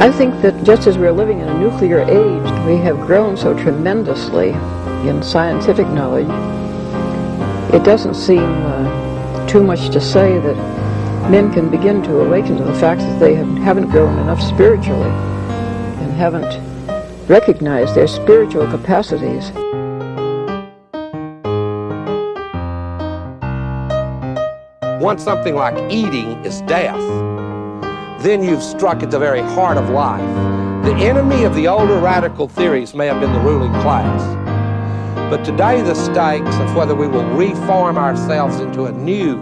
I think that just as we're living in a nuclear age, we have grown so tremendously in scientific knowledge. It doesn't seem too much to say that men can begin to awaken to the fact that they haven't grown enough spiritually and haven't recognized their spiritual capacities. Once something like eating is death, then you've struck at the very heart of life. The enemy of the older radical theories may have been the ruling class, but today the stakes of whether we will reform ourselves into a new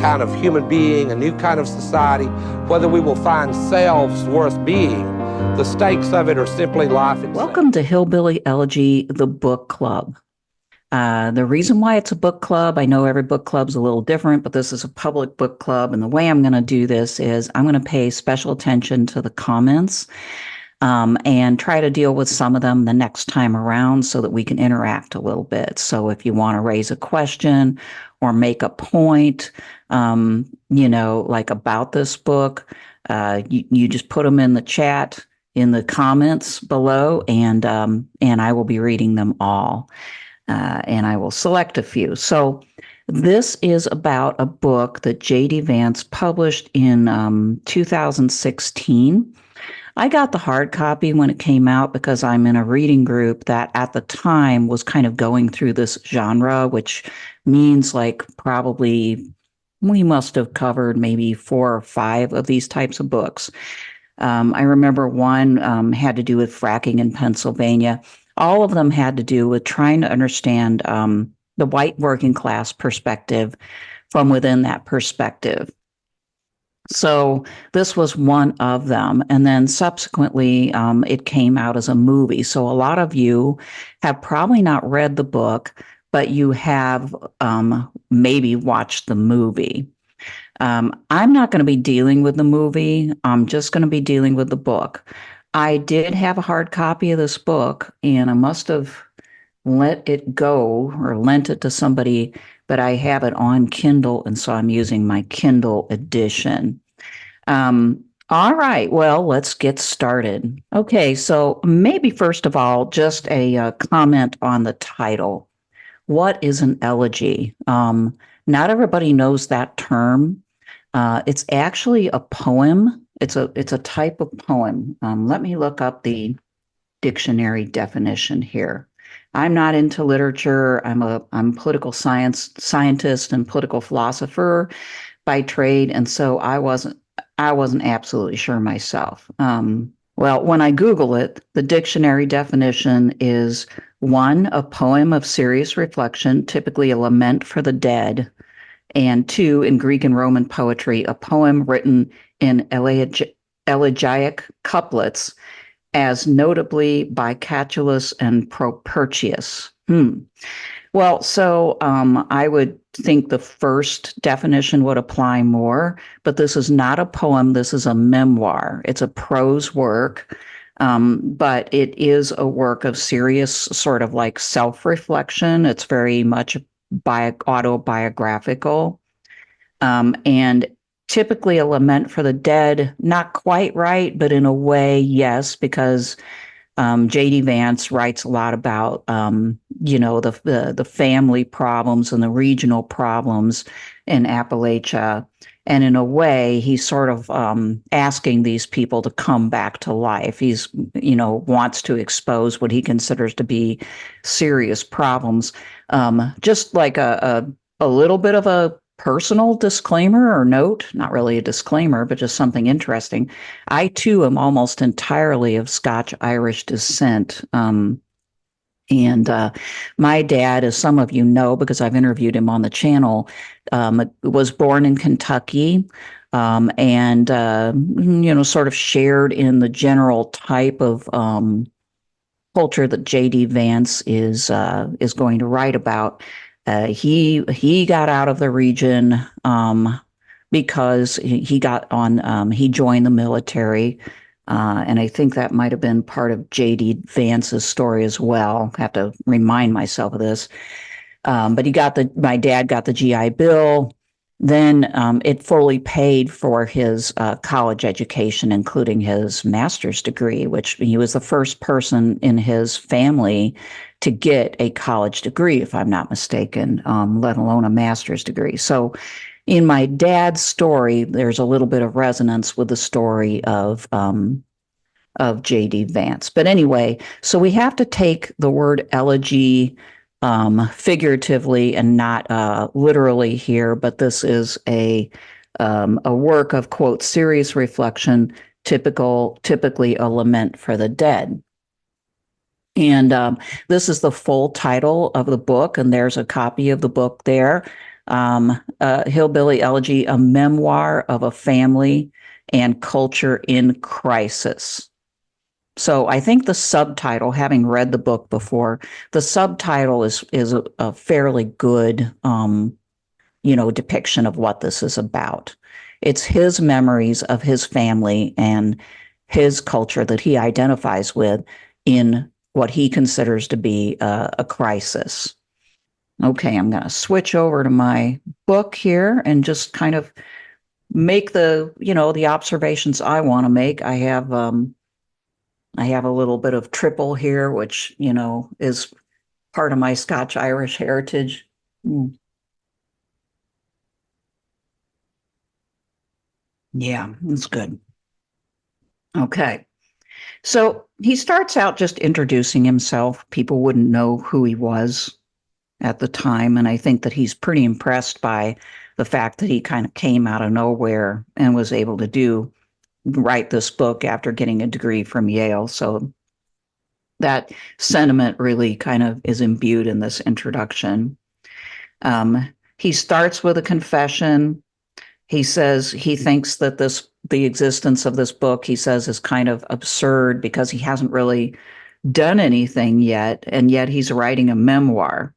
kind of human being, a new kind of society, whether we will find selves worth being, the stakes of it are simply life itself. Welcome to Hillbilly Elegy, the book club. The reason why it's a book club, I know every book club's a little different, but this is a public book club. And the way I'm going to do this is I'm going to pay special attention to the comments and try to deal with some of them the next time around so that we can interact a little bit. So if you want to raise a question or make a point, like about this book, you just put them in the chat, in the comments below, and I will be reading them all. And I will select a few. So this is about a book that J.D. Vance published in 2016. I got the hard copy when it came out because I'm in a reading group that at the time was kind of going through this genre, which means like probably we must have covered maybe 4 or 5 of these types of books. I remember one had to do with fracking in Pennsylvania. All of them had to do with trying to understand the white working class perspective from within that perspective. So this was one of them. And then subsequently, it came out as a movie. So a lot of you have probably not read the book, but you have maybe watched the movie. I'm not going to be dealing with the movie. I'm just going to be dealing with the book. I did have a hard copy of this book, and I must have let it go or lent it to somebody, but I have it on Kindle, and so I'm using my Kindle edition. All right, well, let's get started. Okay, so maybe first of all, just a comment on the title. What is an elegy? Not everybody knows that term. It's actually a poem. It's a type of poem. Let me look up the dictionary definition here. I'm not into literature. I'm a political scientist and political philosopher by trade, and so I wasn't absolutely sure myself. Well, when I Google it, the dictionary definition is 1, a poem of serious reflection, typically a lament for the dead, and 2, in Greek and Roman poetry, a poem written in elegiac couplets, as notably by Catullus and Propertius. Well, so I would think the first definition would apply more, but this is not a poem. This is a memoir. It's a prose work, but it is a work of serious sort of like self-reflection. It's very much autobiographical, and typically a lament for the dead. Not quite right, but in a way, yes, because J.D. Vance writes a lot about, the family problems and the regional problems in Appalachia. And in a way, he's sort of asking these people to come back to life. He's, wants to expose what he considers to be serious problems. Just like a little bit of a personal disclaimer or note, not really a disclaimer, but just something interesting. I too am almost entirely of Scotch-Irish descent. And my dad, as some of you know, because I've interviewed him on the channel, was born in Kentucky, and sort of shared in the general type of culture that J.D. Vance is going to write about. He got out of the region because he got on. He joined the military, and I think that might have been part of J.D. Vance's story as well. I have to remind myself of this. But my dad got the GI Bill. Then it fully paid for his college education, including his master's degree, which he was the first person in his family to get a college degree, if I'm not mistaken, let alone a master's degree. So in my dad's story, there's a little bit of resonance with the story of J.D. Vance. But anyway, so we have to take the word elegy figuratively and not literally here, but this is a work of, quote, serious reflection, typically a lament for the dead. And this is the full title of the book, and there's a copy of the book there. Hillbilly Elegy, a memoir of a family and culture in crisis. So I think the subtitle, having read the book before, the subtitle is a fairly good, depiction of what this is about. It's his memories of his family and his culture that he identifies with in what he considers to be a crisis. Okay, I'm going to switch over to my book here and just kind of make the observations I want to make. I have a little bit of triple here, which, is part of my Scotch-Irish heritage. Yeah, that's good. Okay. So he starts out just introducing himself. People wouldn't know who he was at the time. And I think that he's pretty impressed by the fact that he kind of came out of nowhere and was able to write this book after getting a degree from Yale. So that sentiment really kind of is imbued in this introduction. He starts with a confession. He says he thinks that the existence of this book, he says, is kind of absurd because he hasn't really done anything yet, and yet he's writing a memoir.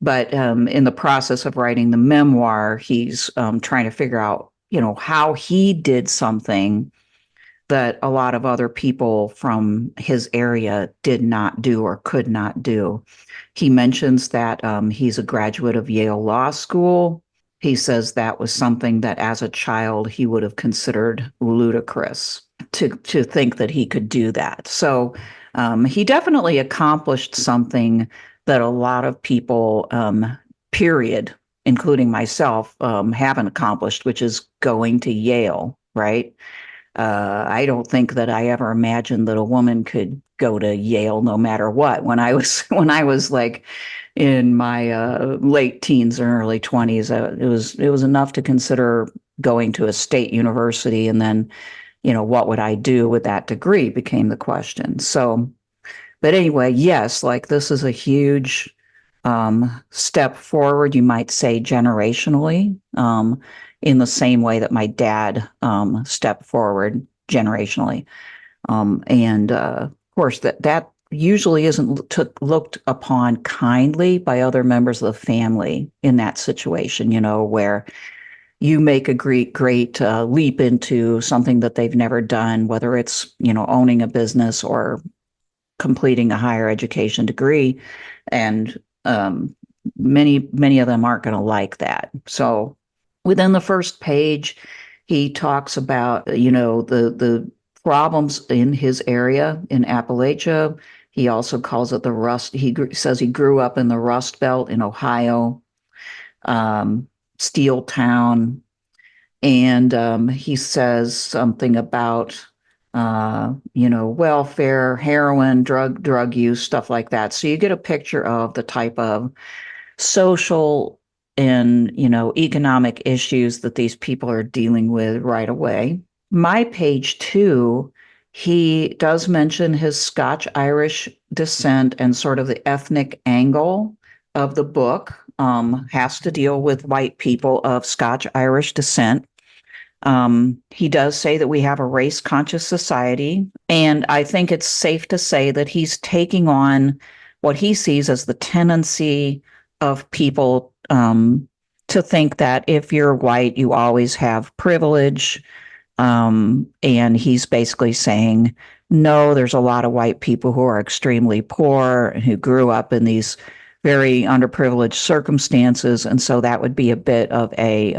But in the process of writing the memoir, he's trying to figure out, how he did something that a lot of other people from his area did not do or could not do. He mentions that he's a graduate of Yale Law School. He says that was something that as a child he would have considered ludicrous to think that he could do that. So he definitely accomplished something that a lot of people, period, including myself, haven't accomplished, which is going to Yale, right? I don't think that I ever imagined that a woman could go to Yale no matter what. When I was like in my late teens and early 20s, it was enough to consider going to a state university, and then, what would I do with that degree became the question. So, but anyway, yes, like this is a huge step forward, you might say, generationally, in the same way that my dad stepped forward generationally. And of course, that usually isn't looked upon kindly by other members of the family in that situation, where you make a great leap into something that they've never done, whether it's, owning a business or completing a higher education degree. And many of them aren't going to like that. So within the first page, he talks about, the problems in his area in Appalachia. He also calls it the Rust. He says he grew up in the Rust Belt in Ohio, Steel Town. And he says something about, welfare, heroin, drug use, stuff like that. So you get a picture of the type of social and, economic issues that these people are dealing with right away. My page 2, he does mention his Scotch-Irish descent, and sort of the ethnic angle of the book has to deal with white people of Scotch-Irish descent. He does say that we have a race-conscious society, and I think it's safe to say that he's taking on what he sees as the tendency of people to think that if you're white, you always have privilege. And he's basically saying, no, there's a lot of white people who are extremely poor and who grew up in these very underprivileged circumstances, and so that would be a bit of a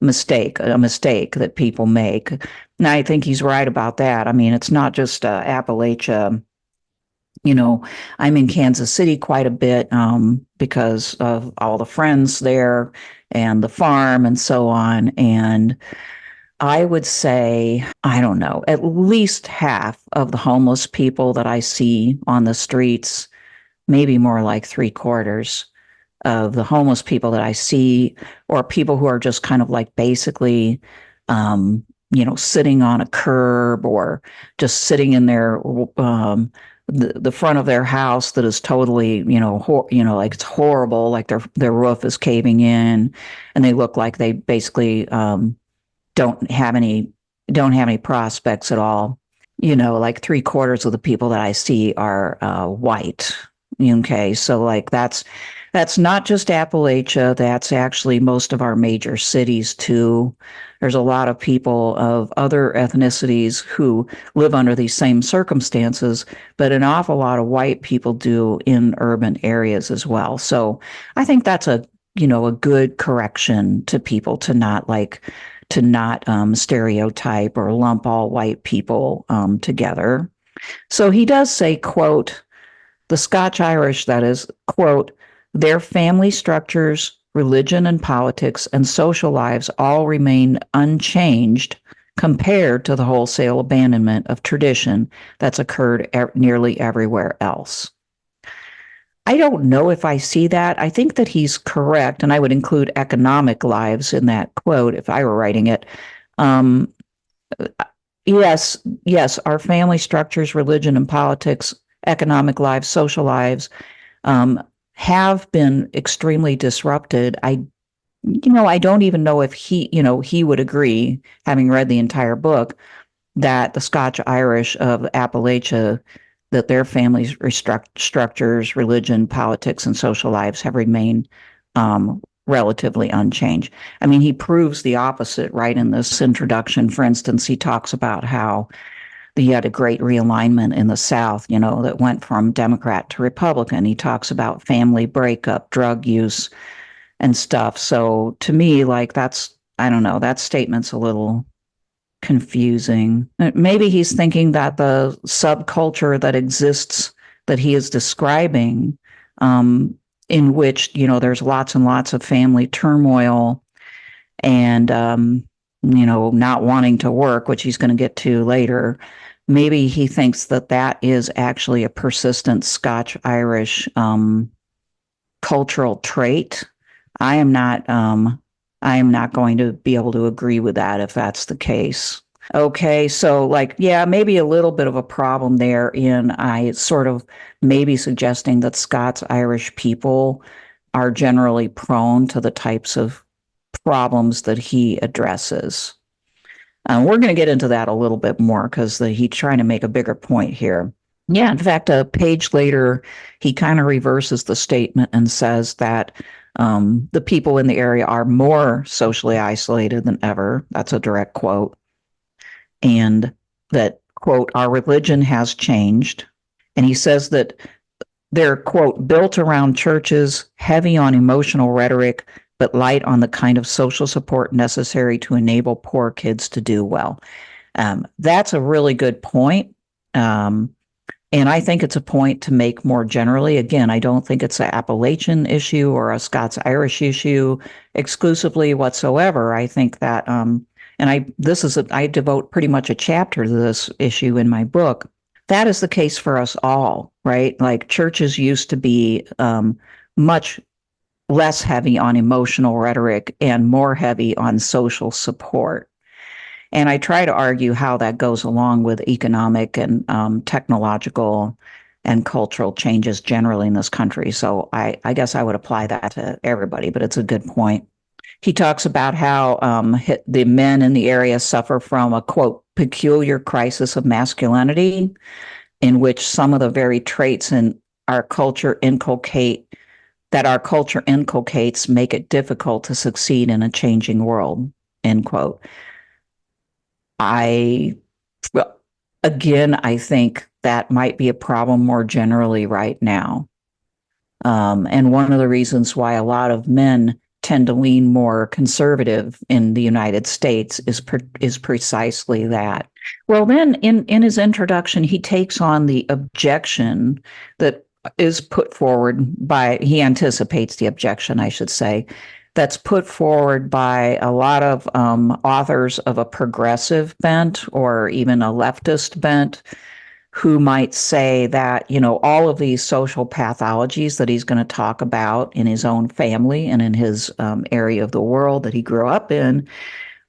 mistake that people make. And I think he's right about that. I mean, it's not just Appalachia. You know, I'm in Kansas City quite a bit because of all the friends there and the farm and so on. And I would say, I don't know, at least half of the homeless people that I see on the streets, maybe more like three quarters of the homeless people that I see, or people who are just kind of like basically, sitting on a curb or just sitting in their the front of their house that is totally, like it's horrible, like their roof is caving in, and they look like they basically don't have any prospects at all. Like three quarters of the people that I see are white. Okay, so like that's not just Appalachia. That's actually most of our major cities too. There's a lot of people of other ethnicities who live under these same circumstances, but an awful lot of white people do in urban areas as well. So I think that's a good correction to people to not stereotype or lump all white people together. So he does say, quote, the Scotch Irish, that is, quote, their family structures, religion and politics, and social lives all remain unchanged compared to the wholesale abandonment of tradition that's occurred nearly everywhere else. I don't know if I see that. I think that he's correct, and I would include economic lives in that quote if I were writing it. Yes, our family structures, religion and politics, economic lives, social lives have been extremely disrupted. I don't even know if he would agree, having read the entire book, that the Scotch Irish of Appalachia, that their families' structures, religion, politics, and social lives have remained relatively unchanged. I mean, he proves the opposite right in this introduction. For instance, he talks about how he had a great realignment in the South, that went from Democrat to Republican. He talks about family breakup, drug use, and stuff. So to me, like I don't know, that statement's a little confusing. Maybe he's thinking that the subculture that exists that he is describing, in which, there's lots and lots of family turmoil and, not wanting to work, which he's going to get to later. Maybe he thinks that that is actually a persistent Scotch-Irish cultural trait. I am not going to be able to agree with that if that's the case. Okay, so maybe a little bit of a problem there in I sort of maybe suggesting that Scots-Irish people are generally prone to the types of problems that he addresses. We're going to get into that a little bit more because he's trying to make a bigger point here. Yeah, in fact, a page later, he kind of reverses the statement and says that the people in the area are more socially isolated than ever. That's a direct quote. And that, quote, our religion has changed. And he says that they're, quote, built around churches, heavy on emotional rhetoric, but light on the kind of social support necessary to enable poor kids to do well. That's a really good point. And I think it's a point to make more generally. Again, I don't think it's an Appalachian issue or a Scots-Irish issue exclusively whatsoever. I think that, I devote pretty much a chapter to this issue in my book. That is the case for us all, right? Like churches used to be much less heavy on emotional rhetoric and more heavy on social support. And I try to argue how that goes along with economic and technological and cultural changes generally in this country. So I guess I would apply that to everybody, but it's a good point. He talks about how the men in the area suffer from a, quote, peculiar crisis of masculinity, in which some of the very traits in our culture inculcates make it difficult to succeed in a changing world, end quote. I think that might be a problem more generally right now. And one of the reasons why a lot of men tend to lean more conservative in the United States is precisely that. Well, then in his introduction, he takes on the objection that is put forward by, he anticipates the objection, I should say, that's put forward by a lot of authors of a progressive bent or even a leftist bent who might say that, all of these social pathologies that he's going to talk about in his own family and in his area of the world that he grew up in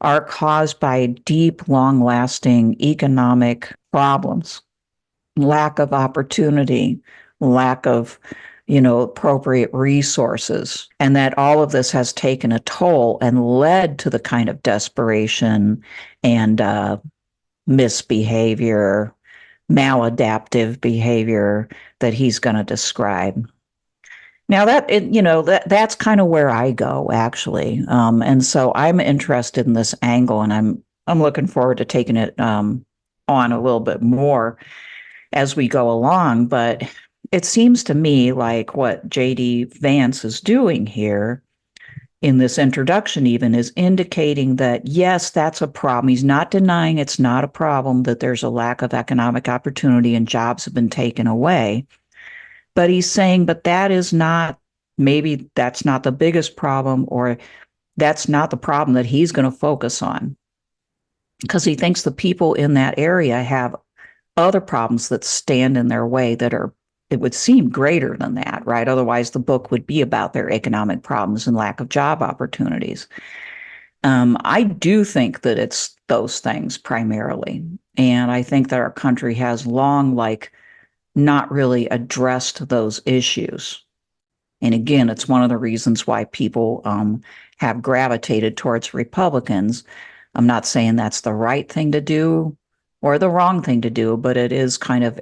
are caused by deep, long-lasting economic problems, lack of opportunity, lack of, appropriate resources, and that all of this has taken a toll and led to the kind of desperation and misbehavior, maladaptive behavior that he's going to describe. Now that's kind of where I go actually, and so I'm interested in this angle, and I'm looking forward to taking it on a little bit more as we go along. But it seems to me like what J.D. Vance is doing here in this introduction even is indicating that, yes, that's a problem. He's not denying it's not a problem, that there's a lack of economic opportunity and jobs have been taken away. But he's saying, but that is not, maybe that's not the biggest problem, or that's not the problem that he's going to focus on. Because he thinks the people in that area have other problems that stand in their way that are, it would seem, greater than that, right? Otherwise, the book would be about their economic problems and lack of job opportunities. I do think that it's those things primarily. And I think that our country has long, not really addressed those issues. And again, it's one of the reasons why people have gravitated towards Republicans. I'm not saying that's the right thing to do or the wrong thing to do, but it is kind of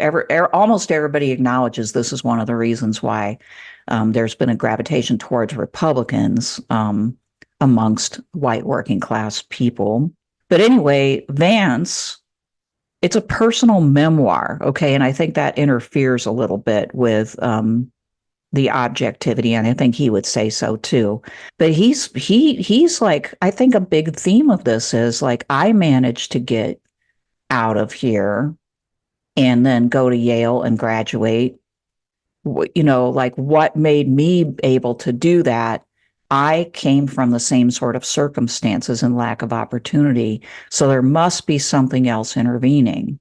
almost everybody acknowledges this is one of the reasons why there's been a gravitation towards Republicans amongst white working class people. But anyway, Vance, it's a personal memoir, okay? And I think that interferes a little bit with the objectivity, and I think he would say so too. But he's like, I think a big theme of this is like, I managed to get out of here and then go to Yale and graduate. What made me able to do that? I came from the same sort of circumstances and lack of opportunity. So there must be something else intervening.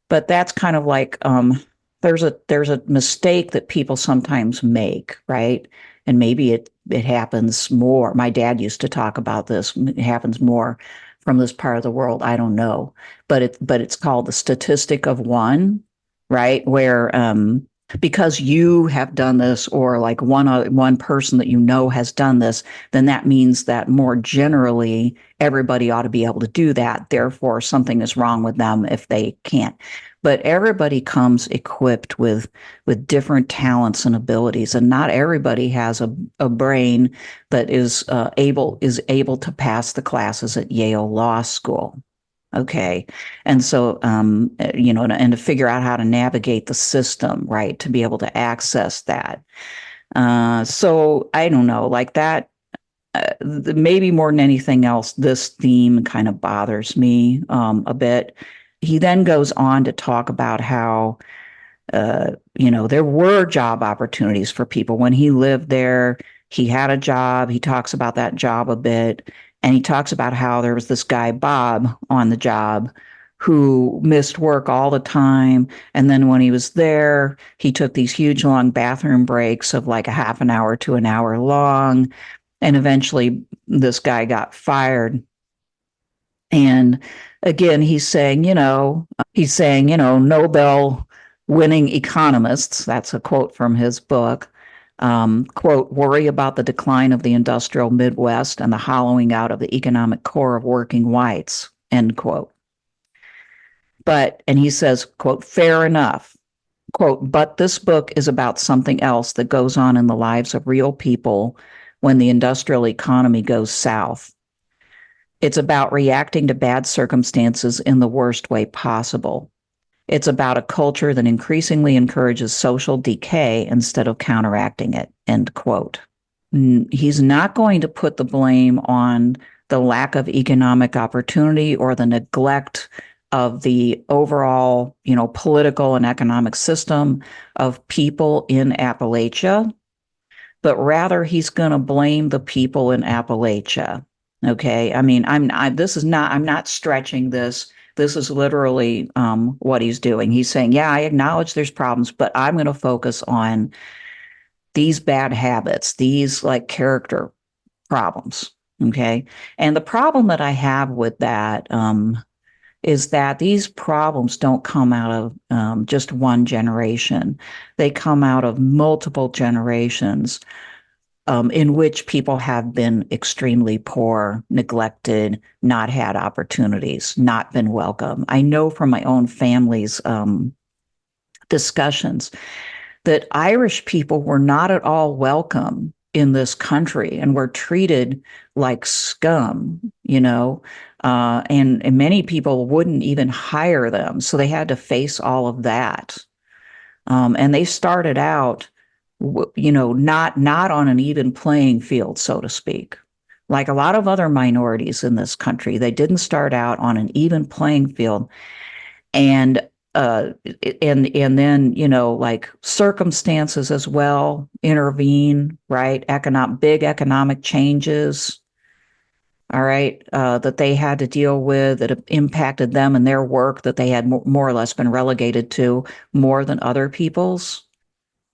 But that's kind of like, there's a mistake that people sometimes make, right? And maybe it happens more. My dad used to talk about this. It happens more from this part of the world. I don't know, but it's called the statistic of one, right? Where because you have done this, or like one person that has done this, then that means that more generally everybody ought to be able to do that. Therefore, something is wrong with them if they can't. But everybody comes equipped with different talents and abilities, and not everybody has a brain that is able to pass the classes at Yale Law School. Okay. And so, and to figure out how to navigate the system, right, to be able to access that. So I don't know, like that, maybe more than anything else, this theme kind of bothers me a bit. He then goes on to talk about how, there were job opportunities for people. When he lived there, he had a job. He talks about that job a bit. And he talks about how there was this guy, Bob, on the job who missed work all the time. And then when he was there, he took these huge long bathroom breaks of like a half an hour to an hour long. And eventually this guy got fired. And again, he's saying, Nobel winning economists, that's a quote from his book, quote, worry about the decline of the industrial Midwest and the hollowing out of the economic core of working whites, end quote. And he says, quote, fair enough, quote, but this book is about something else that goes on in the lives of real people when the industrial economy goes south. It's about reacting to bad circumstances in the worst way possible. It's about a culture that increasingly encourages social decay instead of counteracting it, end quote. He's not going to put the blame on the lack of economic opportunity or the neglect of the overall, political and economic system of people in Appalachia, but rather he's going to blame the people in Appalachia. Okay. I mean, I'm not stretching this. This is literally what he's doing. He's saying, yeah, I acknowledge there's problems, but I'm going to focus on these bad habits, these like character problems. Okay. And the problem that I have with that is that these problems don't come out of just one generation. They come out of multiple generations in which people have been extremely poor, neglected, not had opportunities, not been welcome. I know from my own family's discussions that Irish people were not at all welcome in this country and were treated like scum, and many people wouldn't even hire them. So they had to face all of that. And they started out, not on an even playing field, so to speak. Like a lot of other minorities in this country, they didn't start out on an even playing field. And then like circumstances as well intervene, right? Big economic changes, all right, that they had to deal with that have impacted them and their work that they had more or less been relegated to more than other people's.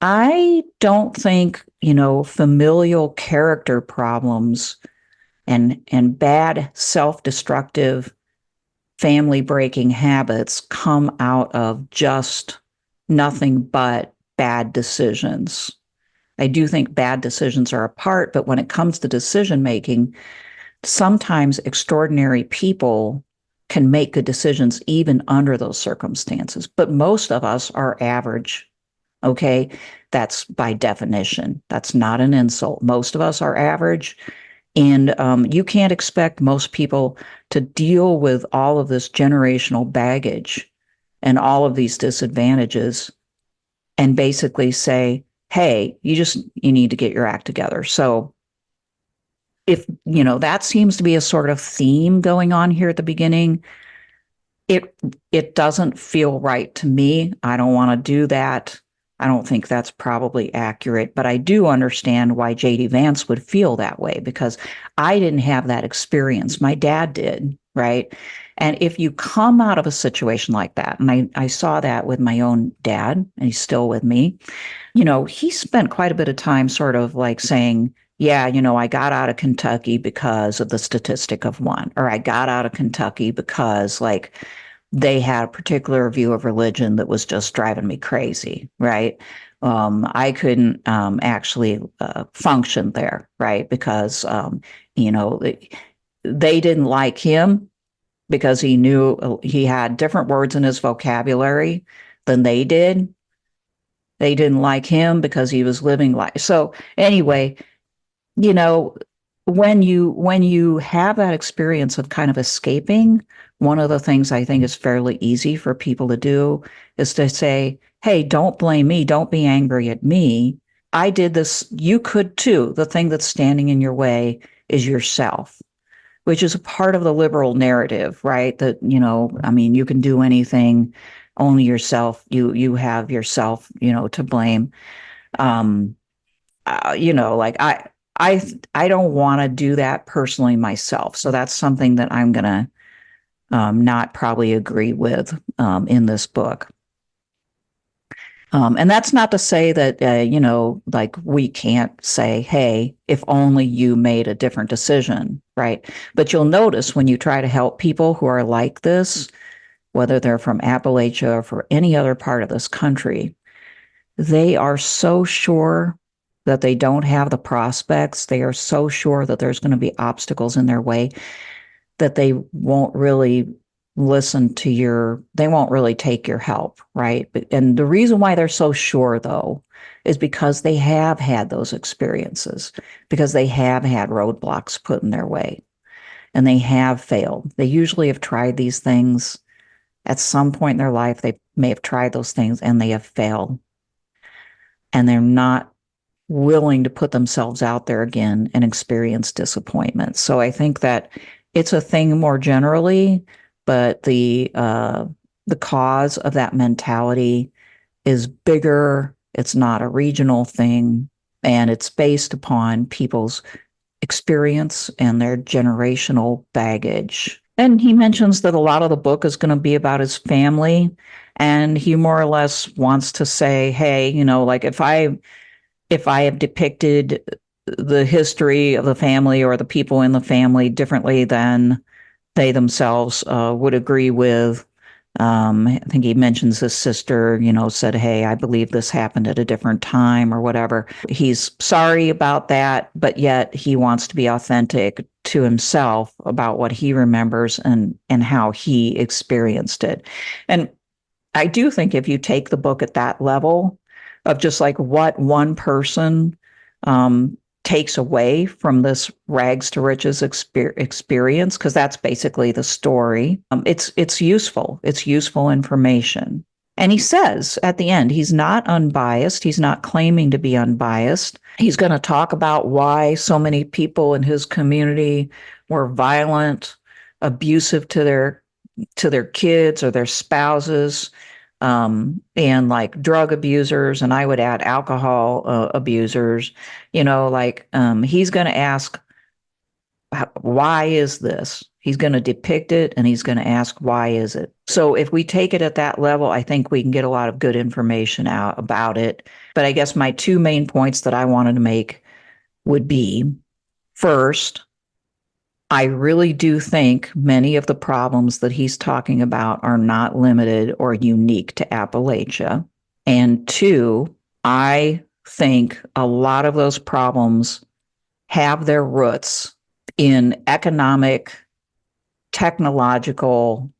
I don't think familial character problems and bad self-destructive family breaking habits come out of just nothing but bad decisions. I do think bad decisions are a part, but when it comes to decision making, sometimes extraordinary people can make good decisions even under those circumstances. But most of us are average. Okay. That's by definition. That's not an insult. Most of us are average. And you can't expect most people to deal with all of this generational baggage and all of these disadvantages and basically say, hey, you need to get your act together. So if, that seems to be a sort of theme going on here at the beginning, it doesn't feel right to me. I don't want to do that. I don't think that's probably accurate, but I do understand why J.D. Vance would feel that way because I didn't have that experience. My dad did, right? And if you come out of a situation like that, and I saw that with my own dad, and he's still with me, he spent quite a bit of time sort of like saying, yeah, I got out of Kentucky because of the statistic of one, or I got out of Kentucky because like they had a particular view of religion that was just driving me crazy, right? I couldn't actually function there, right? Because, they didn't like him because he knew he had different words in his vocabulary than they did. They didn't like him because he was living life. So anyway, when you have that experience of kind of escaping, one of the things I think is fairly easy for people to do is to say, hey, don't blame me. Don't be angry at me. I did this. You could too. The thing that's standing in your way is yourself, which is a part of the liberal narrative, right? That, you can do anything, only yourself. You have yourself, to blame. I don't want to do that personally myself. So that's something that I'm going to not probably agree with in this book. And that's not to say that, like we can't say, hey, if only you made a different decision, right? But you'll notice when you try to help people who are like this, whether they're from Appalachia or from any other part of this country, they are so sure that they don't have the prospects. They are so sure that there's going to be obstacles in their way that they won't really they won't really take your help, right? And the reason why they're so sure, though, is because they have had those experiences, because they have had roadblocks put in their way, and they have failed. They usually have tried these things At some point in their life, they may have tried those things and they have failed. And they're not willing to put themselves out there again and experience disappointment. So I think that it's a thing more generally, but the cause of that mentality is bigger. It's not a regional thing, and it's based upon people's experience and their generational baggage. And he mentions that a lot of the book is going to be about his family, and he more or less wants to say, hey, like if I have depicted the history of the family or the people in the family differently than they themselves would agree with. I think he mentions his sister, said, hey, I believe this happened at a different time or whatever. He's sorry about that, but yet he wants to be authentic to himself about what he remembers and how he experienced it. And I do think if you take the book at that level of just like what one person takes away from this rags to riches experience, because that's basically the story. It's useful. It's useful information. And he says at the end, he's not unbiased. He's not claiming to be unbiased. He's going to talk about why so many people in his community were violent, abusive to their kids or their spouses, and like drug abusers, and I would add alcohol abusers. He's going to ask, why is this? He's going to depict it, and he's going to ask, why is it? So if we take it at that level, I think we can get a lot of good information out about it. But I guess my two main points that I wanted to make would be, first, I really do think many of the problems that he's talking about are not limited or unique to Appalachia. And two, I think a lot of those problems have their roots in economic, technological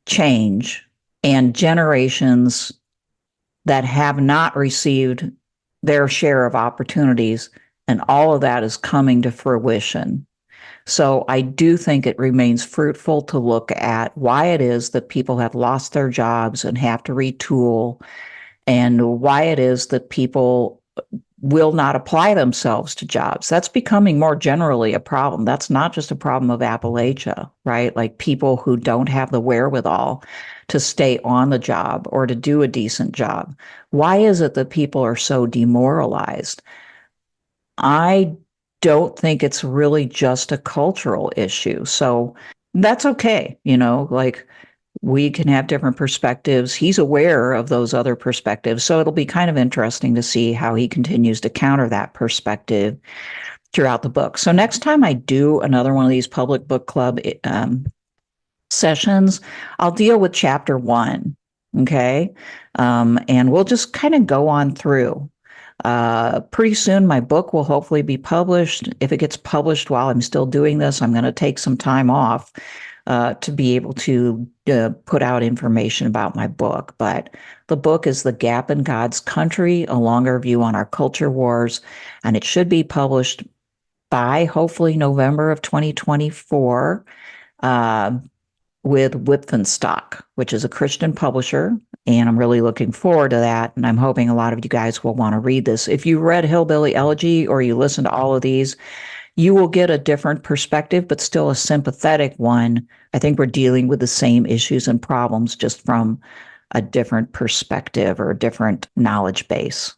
change and generations that have not received their share of opportunities. And all of that is coming to fruition. So I do think it remains fruitful to look at why it is that people have lost their jobs and have to retool, and why it is that people will not apply themselves to jobs. That's becoming more generally a problem. That's not just a problem of Appalachia, right? Like people who don't have the wherewithal to stay on the job or to do a decent job. Why is it that people are so demoralized? I don't think it's really just a cultural issue. So that's okay. Like we can have different perspectives. He's aware of those other perspectives. So it'll be kind of interesting to see how he continues to counter that perspective throughout the book. So next time I do another one of these public book club sessions, I'll deal with chapter 1. Okay. And we'll just kind of go on through. Pretty soon, my book will hopefully be published. If it gets published while I'm still doing this, I'm going to take some time off to be able to put out information about my book. But the book is The Gap in God's Country, A Longer View on Our Culture Wars, and it should be published by hopefully November of 2024 with Wipfenstock, which is a Christian publisher. And I'm really looking forward to that. And I'm hoping a lot of you guys will want to read this. If you read Hillbilly Elegy or you listen to all of these, you will get a different perspective, but still a sympathetic one. I think we're dealing with the same issues and problems, just from a different perspective or a different knowledge base.